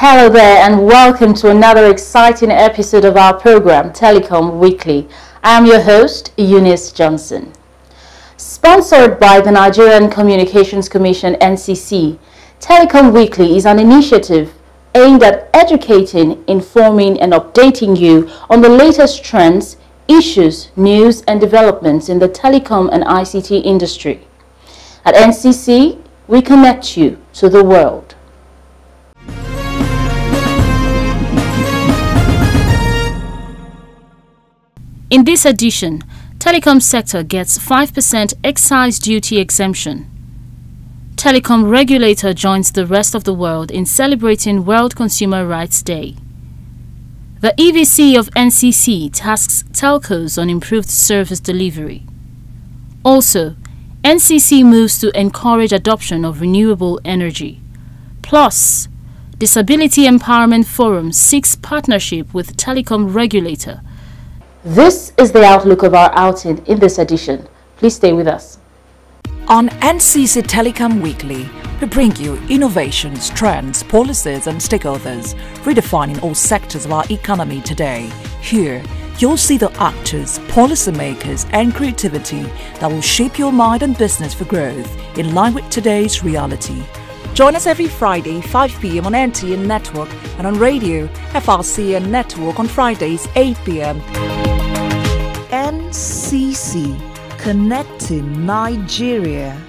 Hello there and welcome to another exciting episode of our program, Telecom Weekly. I am your host, Eunice Johnson. Sponsored by the Nigerian Communications Commission, NCC, Telecom Weekly is an initiative aimed at educating, informing and updating you on the latest trends, issues, news and developments in the telecom and ICT industry. At NCC, we connect you to the world. In this edition, telecom sector gets 5% excise duty exemption. Telecom regulator joins the rest of the world in celebrating World Consumer Rights Day. The EVC of NCC tasks telcos on improved service delivery. Also, NCC moves to encourage adoption of renewable energy. Plus, Disability Empowerment Forum seeks partnership with telecom regulator. This is the outlook of our outing in this edition. Please stay with us. On NCC Telecom Weekly, we bring you innovations, trends, policies and stakeholders, redefining all sectors of our economy today. Here, you'll see the actors, policymakers and creativity that will shape your mind and business for growth in line with today's reality. Join us every Friday, 5 p.m. on NTN Network and on radio, FRCN Network on Fridays, 8 p.m. NCC, Connecting Nigeria.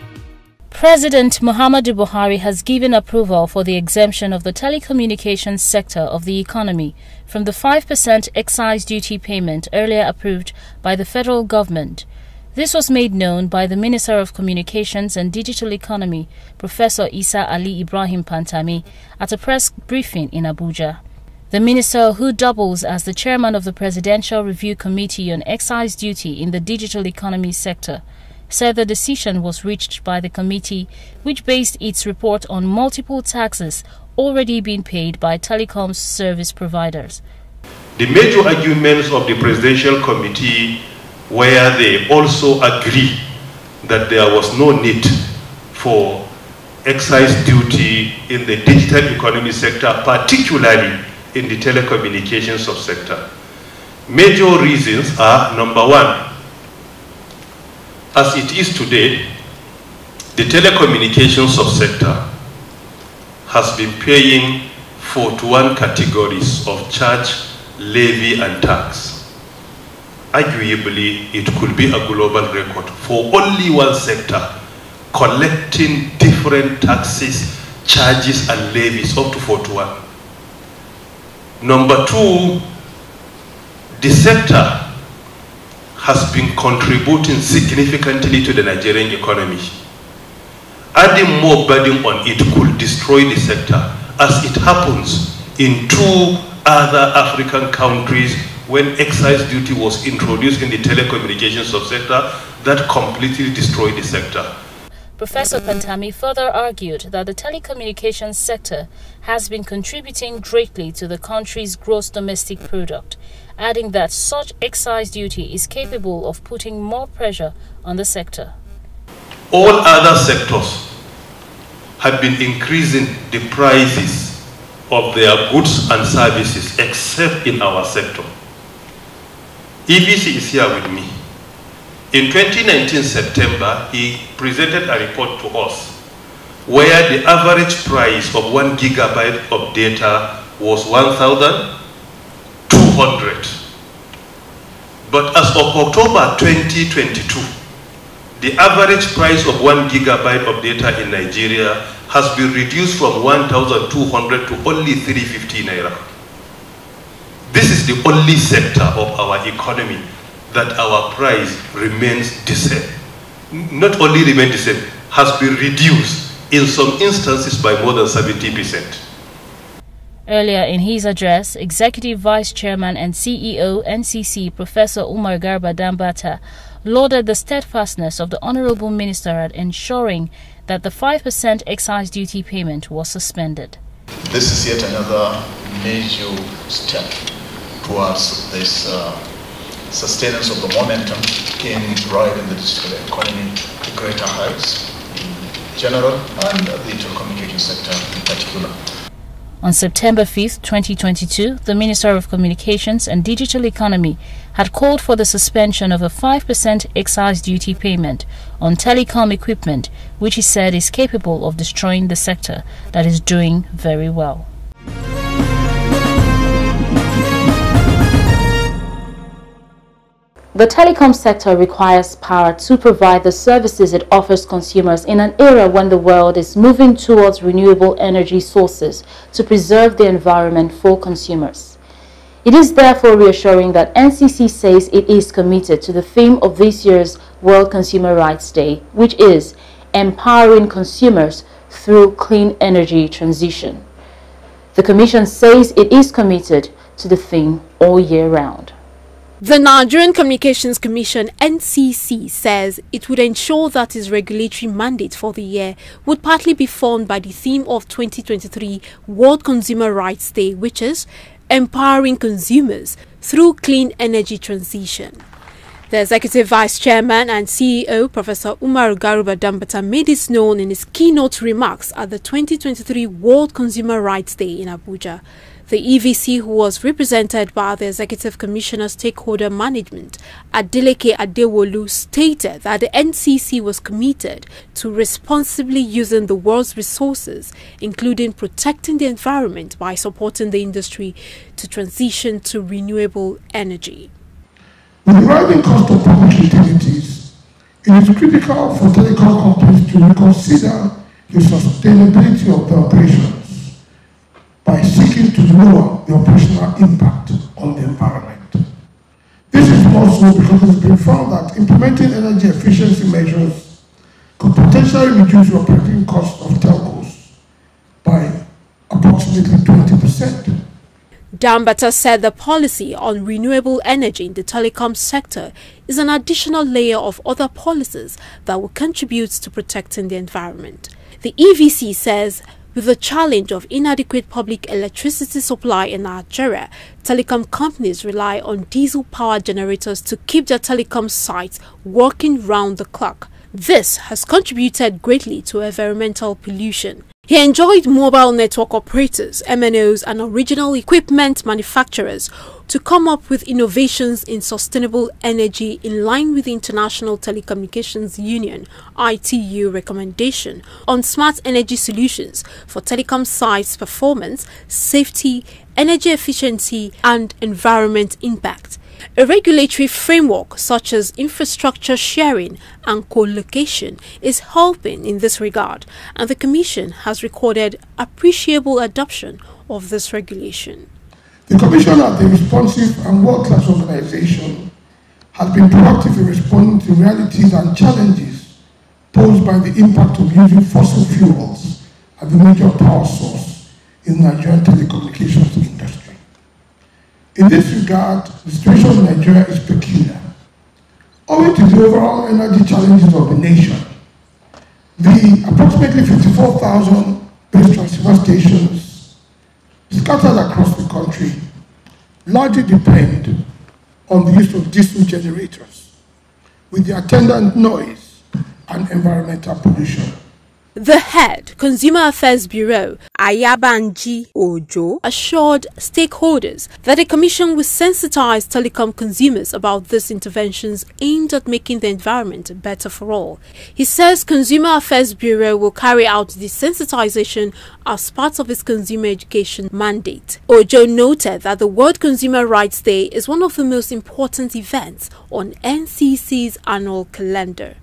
President Muhammadu Buhari has given approval for the exemption of the telecommunications sector of the economy from the 5% excise duty payment earlier approved by the federal government. This was made known by the Minister of Communications and Digital Economy, Professor Isa Ali Ibrahim Pantami, at a press briefing in Abuja. The minister, who doubles as the chairman of the Presidential Review Committee on Excise Duty in the digital economy sector, said the decision was reached by the committee, which based its report on multiple taxes already being paid by telecom service providers. The major arguments of the Presidential Committee where they also agree that there was no need for excise duty in the digital economy sector, particularly in the telecommunications subsector. Major reasons are, number one, as it is today, the telecommunications subsector has been paying 41 categories of charge, levy and tax. Arguably, it could be a global record for only one sector collecting different taxes, charges and levies up to 41. Number two, the sector has been contributing significantly to the Nigerian economy. Adding more burden on it could destroy the sector, as it happens in two other African countries when excise duty was introduced in the telecommunications subsector that completely destroyed the sector. Professor Pantami further argued that the telecommunications sector has been contributing greatly to the country's gross domestic product, adding that such excise duty is capable of putting more pressure on the sector. All other sectors have been increasing the prices of their goods and services except in our sector. EVC is here with me. In 2019 September, he presented a report to us where the average price of 1 gigabyte of data was 1,200. But as of October 2022, the average price of 1 gigabyte of data in Nigeria has been reduced from 1,200 to only 350 naira. This is the only sector of our economy that our price remains the same. Not only remains the same, has been reduced in some instances by more than 70%. Earlier in his address, Executive Vice Chairman and CEO NCC Professor Umar Garba Dambata lauded the steadfastness of the Honorable Minister at ensuring that the 5% excise duty payment was suspended. This is yet another major step towards this sustenance of the momentum in driving the digital economy to greater heights in general and the telecommunications sector in particular. On September 5, 2022, the Minister of Communications and Digital Economy had called for the suspension of a 5% excise duty payment on telecom equipment, which he said is capable of destroying the sector that is doing very well. The telecom sector requires power to provide the services it offers consumers in an era when the world is moving towards renewable energy sources to preserve the environment for consumers. It is therefore reassuring that NCC says it is committed to the theme of this year's World Consumer Rights Day, which is empowering consumers through clean energy transition. The Commission says it is committed to the theme all year round. The Nigerian Communications Commission (NCC) says it would ensure that its regulatory mandate for the year would partly be formed by the theme of 2023 World Consumer Rights Day, which is empowering consumers through clean energy transition. The Executive Vice Chairman and CEO, Professor Umar Garuba Dambata, made this known in his keynote remarks at the 2023 World Consumer Rights Day in Abuja. The EVC, who was represented by the Executive Commissioner Stakeholder Management, Adeleke Adewolu, stated that the NCC was committed to responsibly using the world's resources, including protecting the environment by supporting the industry to transition to renewable energy. With the rising cost of public utilities, it is critical for telecom companies to reconsider the sustainability of their operations by seeking to lower the operational impact on the environment. This is also because it has been found that implementing energy efficiency measures could potentially reduce the operating cost of telcos by approximately 20%. Dambata said the policy on renewable energy in the telecom sector is an additional layer of other policies that will contribute to protecting the environment. The EVC says, with the challenge of inadequate public electricity supply in Nigeria, telecom companies rely on diesel power generators to keep their telecom sites working round the clock. This has contributed greatly to environmental pollution. He enjoined mobile network operators, MNOs, and original equipment manufacturers to come up with innovations in sustainable energy in line with the International Telecommunications Union (ITU) recommendation on smart energy solutions for telecom sites' performance, safety, energy efficiency, and environment impact. A regulatory framework such as infrastructure sharing and co-location is helping in this regard, and the Commission has recorded appreciable adoption of this regulation. The Commission, as a responsive and world-class organization, has been proactive in responding to realities and challenges posed by the impact of using fossil fuels as a major power source in the Nigerian telecommunications industry. In this regard, the situation in Nigeria is peculiar. Owing to the overall energy challenges of the nation, the approximately 54,000 base transceiver stations scattered across the country largely depend on the use of diesel generators, with the attendant noise and environmental pollution. The head Consumer Affairs Bureau, Ayabanji Ojo, assured stakeholders that the Commission will sensitize telecom consumers about these interventions aimed at making the environment better for all. He says Consumer Affairs Bureau will carry out the sensitization as part of its consumer education mandate. Ojo noted that the World Consumer Rights Day is one of the most important events on NCC's annual calendar.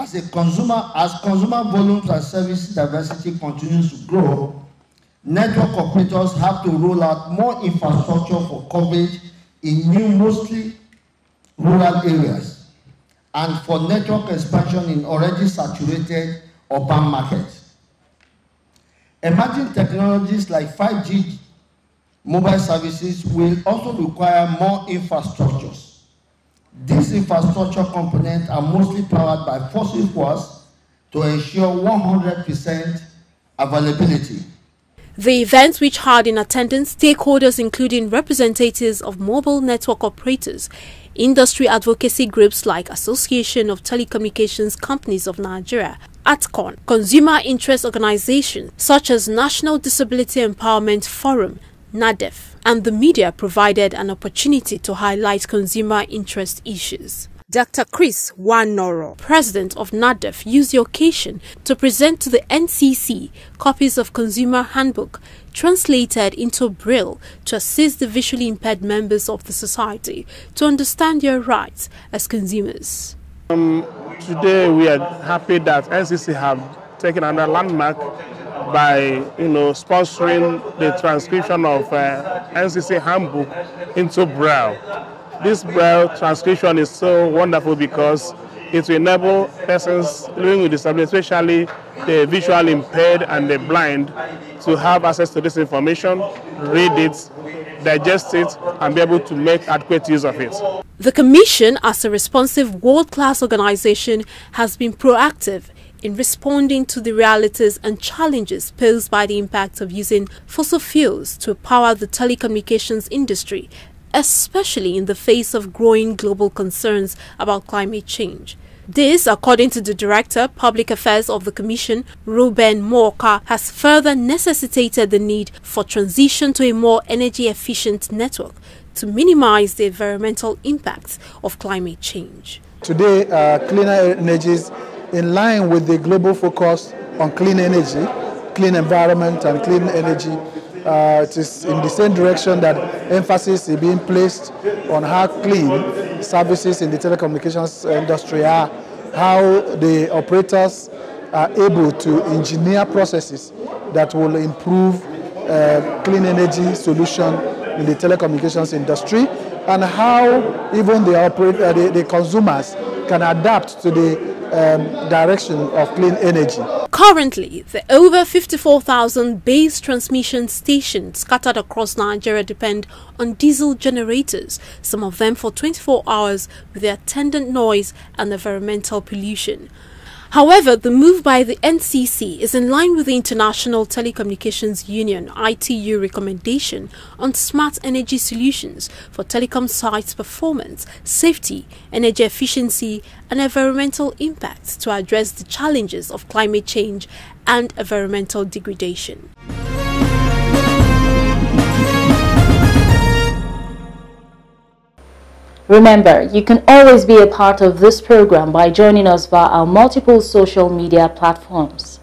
As consumer volumes and service diversity continues to grow, network operators have to roll out more infrastructure for coverage in new, mostly rural areas, and for network expansion in already saturated urban markets. Emerging technologies like 5G mobile services will also require more infrastructures. These infrastructure components are mostly powered by fossil fuels to ensure 100% availability. The event, which had in attendance stakeholders including representatives of mobile network operators, industry advocacy groups like Association of Telecommunications Companies of Nigeria, ATCON, consumer interest organizations such as National Disability Empowerment Forum, NADEF, and the media provided an opportunity to highlight consumer interest issues. Dr. Chris Wanoro, president of NADEF, used the occasion to present to the NCC copies of Consumer Handbook translated into Braille to assist the visually impaired members of the society to understand their rights as consumers. Today we are happy that NCC have taken another landmark by sponsoring the transcription of NCC Handbook into Braille. This Braille transcription is so wonderful because it will enable persons living with disability, especially the visually impaired and the blind, to have access to this information, read it, digest it, and be able to make adequate use of it. The Commission, as a responsive world-class organization, has been proactive in responding to the realities and challenges posed by the impact of using fossil fuels to power the telecommunications industry, especially in the face of growing global concerns about climate change. This, according to the Director, Public Affairs of the Commission, Ruben Moka, has further necessitated the need for transition to a more energy-efficient network to minimize the environmental impacts of climate change. Today, cleaner energies, in line with the global focus on clean energy, clean environment and clean energy, it is in the same direction that emphasis is being placed on how clean services in the telecommunications industry are, how the operators are able to engineer processes that will improve clean energy solution in the telecommunications industry, and how even the consumers can adapt to the direction of clean energy. Currently, the over 54,000 base transmission stations scattered across Nigeria depend on diesel generators, some of them for 24 hours, with their attendant noise and environmental pollution. However, the move by the NCC is in line with the International Telecommunications Union (ITU) recommendation on smart energy solutions for telecom sites' performance, safety, energy efficiency, and environmental impacts to address the challenges of climate change and environmental degradation. Remember, you can always be a part of this program by joining us via our multiple social media platforms.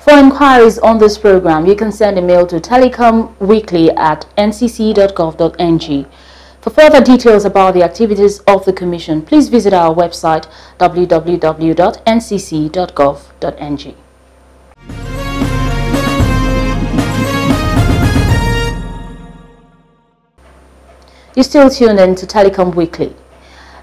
For inquiries on this program, you can send a mail to telecomweekly@ncc.gov.ng. For further details about the activities of the Commission, please visit our website www.ncc.gov.ng. You're still tuned in to Telecom Weekly.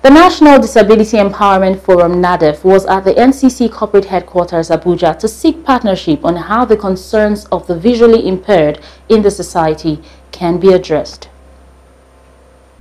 The National Disability Empowerment Forum NADEF was at the NCC corporate headquarters Abuja to seek partnership on how the concerns of the visually impaired in the society can be addressed.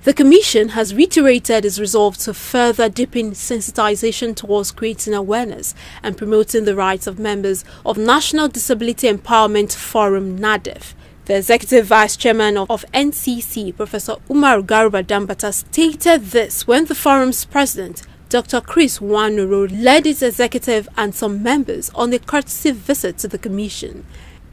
The Commission has reiterated its resolve to further deepen sensitization towards creating awareness and promoting the rights of members of National Disability Empowerment Forum NADEF. The Executive Vice Chairman of NCC, Professor Umar Garba Dambata, stated this when the forum's president, Dr. Chris Wanoro, led its executive and some members on a courtesy visit to the Commission.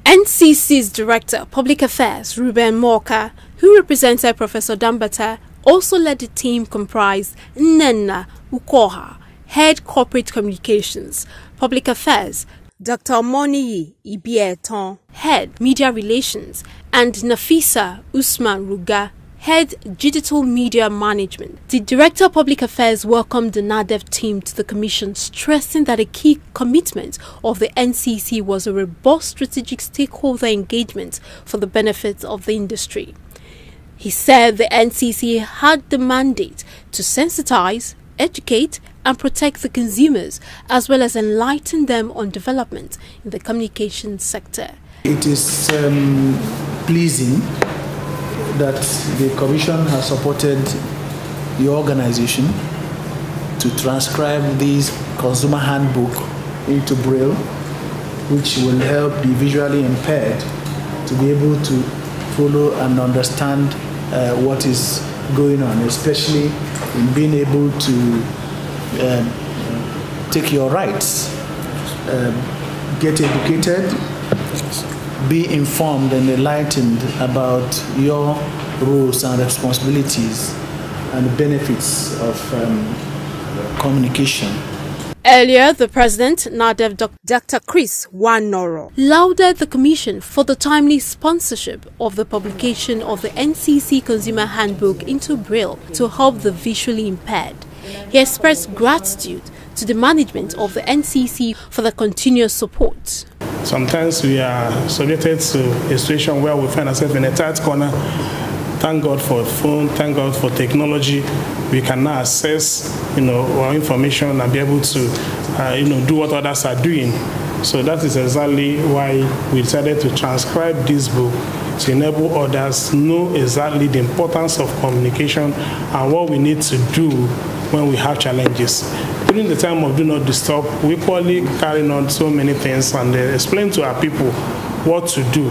NCC's Director, Public Affairs, Ruben Moka, who represented Professor Dambata, also led the team comprised Nnenna Ukoha, Head Corporate Communications, Public Affairs, Dr. Moniyi Ibieton, Head Media Relations, and Nafisa Usman Ruga, Head Digital Media Management. The Director of Public Affairs welcomed the NADEF team to the Commission, stressing that a key commitment of the NCC was a robust strategic stakeholder engagement for the benefit of the industry. He said the NCC had the mandate to sensitize, educate, and protect the consumers, as well as enlighten them on development in the communications sector. It is pleasing that the Commission has supported the organization to transcribe this consumer handbook into Braille, which will help the visually impaired to be able to follow and understand what is going on, especially in being able to take your rights, get educated, be informed and enlightened about your roles and responsibilities and the benefits of communication. Earlier, the President, NADEF Dr. Chris Nwanoro, lauded the Commission for the timely sponsorship of the publication of the NCC Consumer Handbook into Braille to help the visually impaired. He expressed gratitude to the management of the NCC for the continuous support. Sometimes we are subjected to a situation where we find ourselves in a tight corner. Thank God for phone, thank God for technology. We can now access, our information and be able to, do what others are doing. So that is exactly why we decided to transcribe this book to enable others know exactly the importance of communication and what we need to do when we have challenges. During the time of Do Not Disturb, we equally carrying on so many things and explain to our people what to do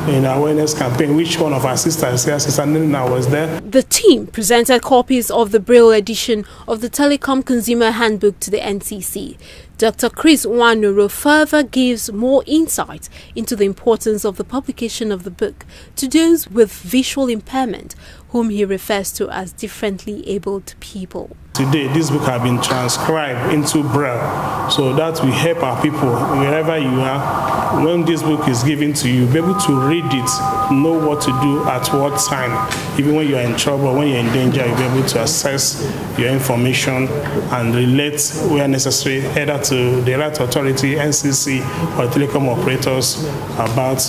in our awareness campaign, which one of our sisters here, Sister Nina, was there. The team presented copies of the Braille edition of the Telecom Consumer Handbook to the NCC. Dr. Chris Nwanoro further gives more insight into the importance of the publication of the book to those with visual impairment, whom he refers to as differently abled people. Today, this book has been transcribed into Braille, so that will help our people wherever you are. When this book is given to you, be able to read it, know what to do at what time. Even when you are in trouble, when you're in danger, you'll be able to access your information and relate where necessary, either to the right authority, NCC, or telecom operators about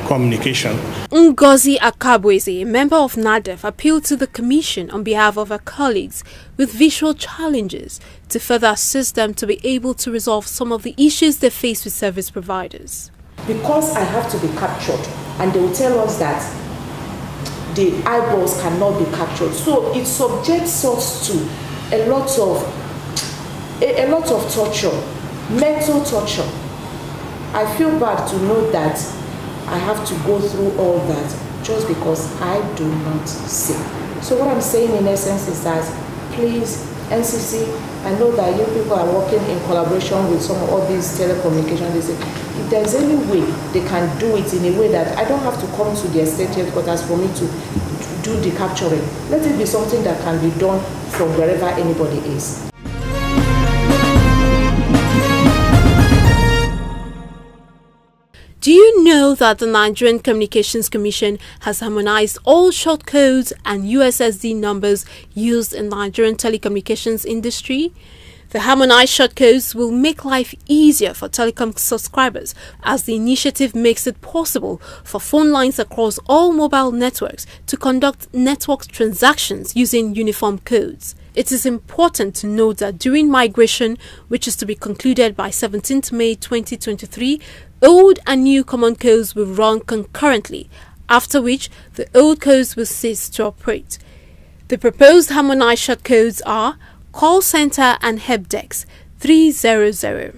communication. Ngozi Akabweze, a member of NADEF, appealed to the Commission on behalf of her colleagues with visual challenges to further assist them to be able to resolve some of the issues they face with service providers. Because I have to be captured, and they will tell us that the eyeballs cannot be captured, so it subjects us to a lot of torture, mental torture. I feel bad to know that I have to go through all that just because I do not see. So what I'm saying in essence is that, please, NCC, I know that you people are working in collaboration with some of all these telecommunications. If there's any way they can do it in a way that I don't have to come to the state headquarters for me to do the capturing, let it be something that can be done from wherever anybody is. Do you know that the Nigerian Communications Commission has harmonized all short codes and USSD numbers used in Nigerian telecommunications industry? The harmonized short codes will make life easier for telecom subscribers, as the initiative makes it possible for phone lines across all mobile networks to conduct network transactions using uniform codes. It is important to note that during migration, which is to be concluded by 17th May 2023, old and new common codes will run concurrently, after which the old codes will cease to operate. The proposed harmonized short codes are Call Center and Helpdesk 300,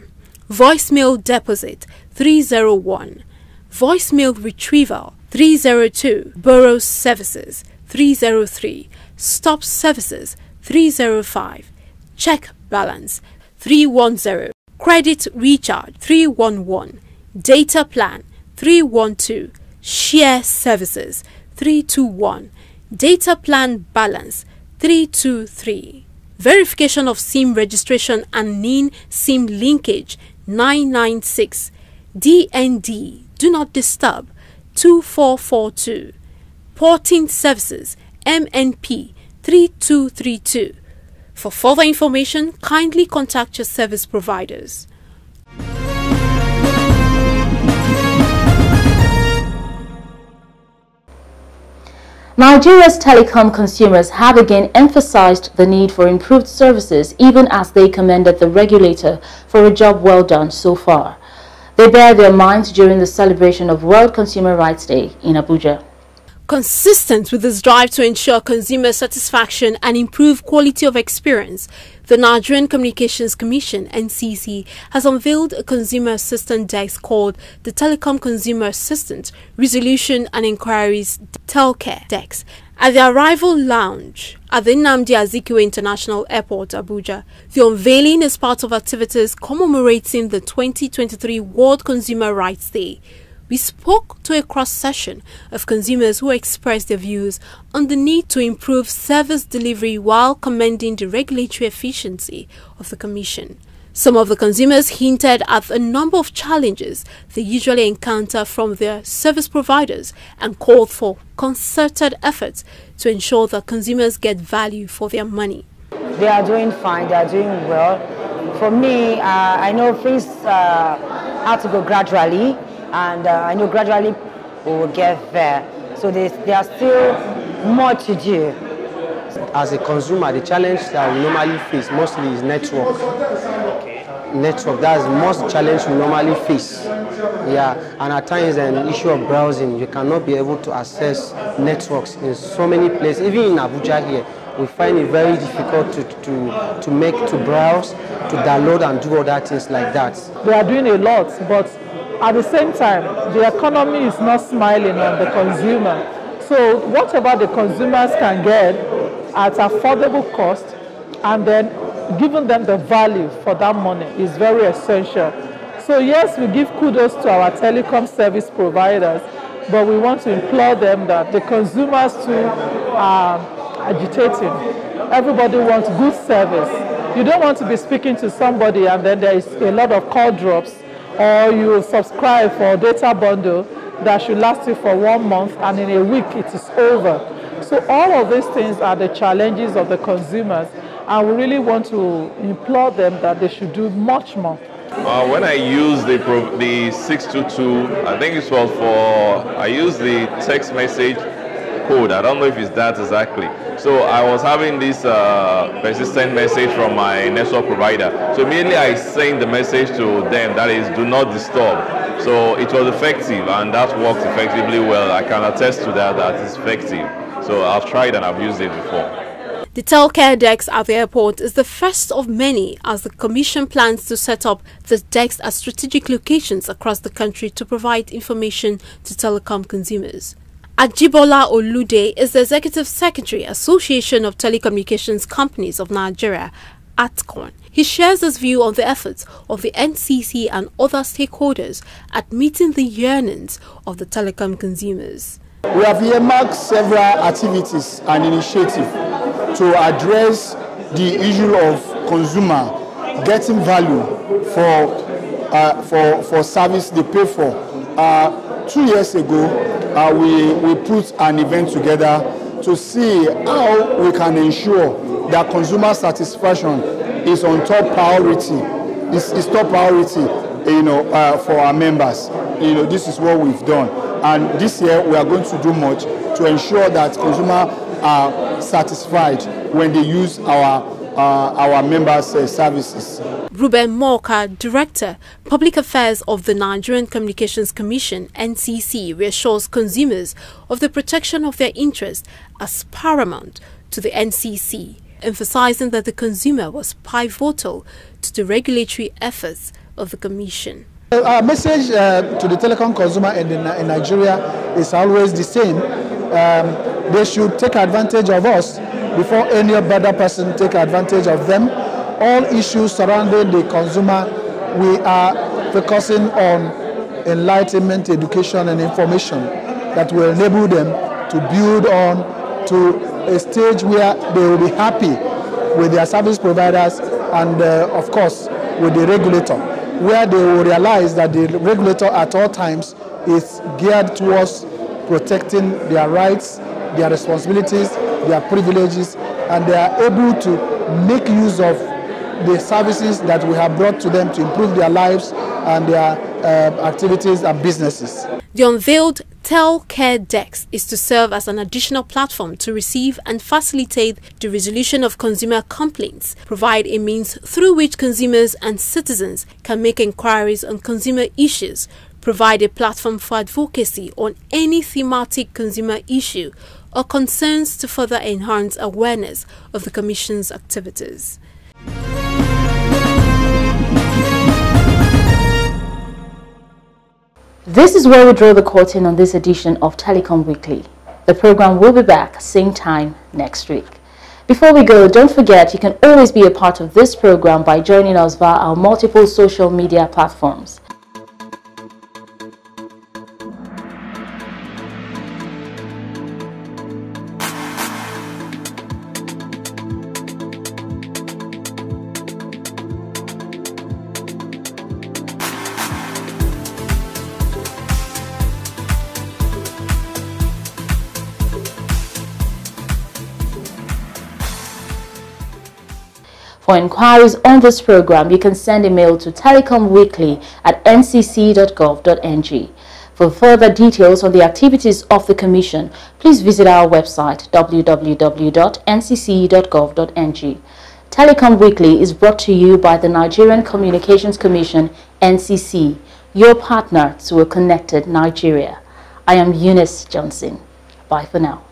Voicemail Deposit 301, Voicemail Retrieval 302, Borrow Services 303, Stop Services 305, Check Balance 310, Credit Recharge 311, Data Plan 312, Share Services 321, Data Plan Balance 323, Verification of SIM Registration and NIN SIM Linkage 996, DND Do Not Disturb 2442, Porting Services MNP 3232. For further information, kindly contact your service providers. Nigeria's telecom consumers have again emphasized the need for improved services, even as they commended the regulator for a job well done so far. They bared their minds during the celebration of World Consumer Rights Day in Abuja. Consistent with this drive to ensure consumer satisfaction and improve quality of experience, the Nigerian Communications Commission (NCC) has unveiled a consumer assistant desk called the Telecom Consumer Assistant Resolution and Inquiries Telcare Desk at the Arrival Lounge at the Nnamdi Azikiwe International Airport, Abuja. The unveiling is part of activities commemorating the 2023 World Consumer Rights Day. We spoke to a cross-section of consumers who expressed their views on the need to improve service delivery while commending the regulatory efficiency of the Commission. Some of the consumers hinted at a number of challenges they usually encounter from their service providers and called for concerted efforts to ensure that consumers get value for their money. They are doing fine, they are doing well. For me, I know things have to go gradually. And I know gradually we will get there. So there are still more to do. As a consumer, the challenge that we normally face mostly is network. Network, that's the most challenge we normally face. Yeah, and at times an issue of browsing, you cannot be able to access networks in so many places. Even in Abuja here, we find it very difficult to browse, to download and do other things like that. They are doing a lot, but at the same time, the economy is not smiling on the consumer. So whatever the consumers can get at affordable cost and then giving them the value for that money is very essential. So yes, we give kudos to our telecom service providers, but we want to implore them that the consumers too are agitating. Everybody wants good service. You don't want to be speaking to somebody and then there is a lot of call drops, or you subscribe for a data bundle that should last you for 1 month and in a week it is over. So all of these things are the challenges of the consumers, and we really want to implore them that they should do much more. When I use the 622, I think it was I used the text message code. I don't know if it's that exactly. So I was having this persistent message from my network provider. So immediately I sent the message to them, that is, do not disturb. So it was effective, and that worked effectively well. I can attest to that it's effective. So I've tried and I've used it before. The Telcare Desk at the airport is the first of many, as the Commission plans to set up the Desk at strategic locations across the country to provide information to telecom consumers. Ajibola Olude is the Executive Secretary, Association of Telecommunications Companies of Nigeria, ATCON. He shares his view on the efforts of the NCC and other stakeholders at meeting the yearnings of the telecom consumers. We have earmarked several activities and initiatives to address the issue of consumer getting value for service they pay for. 2 years ago, we put an event together to see how we can ensure that consumer satisfaction is on top priority. Is top priority, for our members. This is what we've done, and this year we are going to do much to ensure that consumers are satisfied when they use our members' services. Ruben Moka, Director, Public Affairs of the Nigerian Communications Commission (NCC), reassures consumers of the protection of their interests as paramount to the NCC, emphasizing that the consumer was pivotal to the regulatory efforts of the Commission. Our message to the telecom consumer in Nigeria is always the same. They should take advantage of us before any other person take advantage of them. All issues surrounding the consumer, we are focusing on enlightenment, education and information that will enable them to build on to a stage where they will be happy with their service providers and of course with the regulator, where they will realize that the regulator at all times is geared towards protecting their rights, their responsibilities, their privileges, and they are able to make use of the services that we have brought to them to improve their lives and their activities and businesses. The unveiled Telecom Desk is to serve as an additional platform to receive and facilitate the resolution of consumer complaints, provide a means through which consumers and citizens can make inquiries on consumer issues, provide a platform for advocacy on any thematic consumer issue or concerns to further enhance awareness of the Commission's activities. This is where we draw the curtain on this edition of Telecom Weekly. The program will be back same time next week. Before we go, don't forget you can always be a part of this program by joining us via our multiple social media platforms. For inquiries on this program, you can send a mail to telecomweekly@ncc.gov.ng. For further details on the activities of the Commission, please visit our website www.ncc.gov.ng. Telecom Weekly is brought to you by the Nigerian Communications Commission, NCC, your partner to a connected Nigeria. I am Eunice Johnson. Bye for now.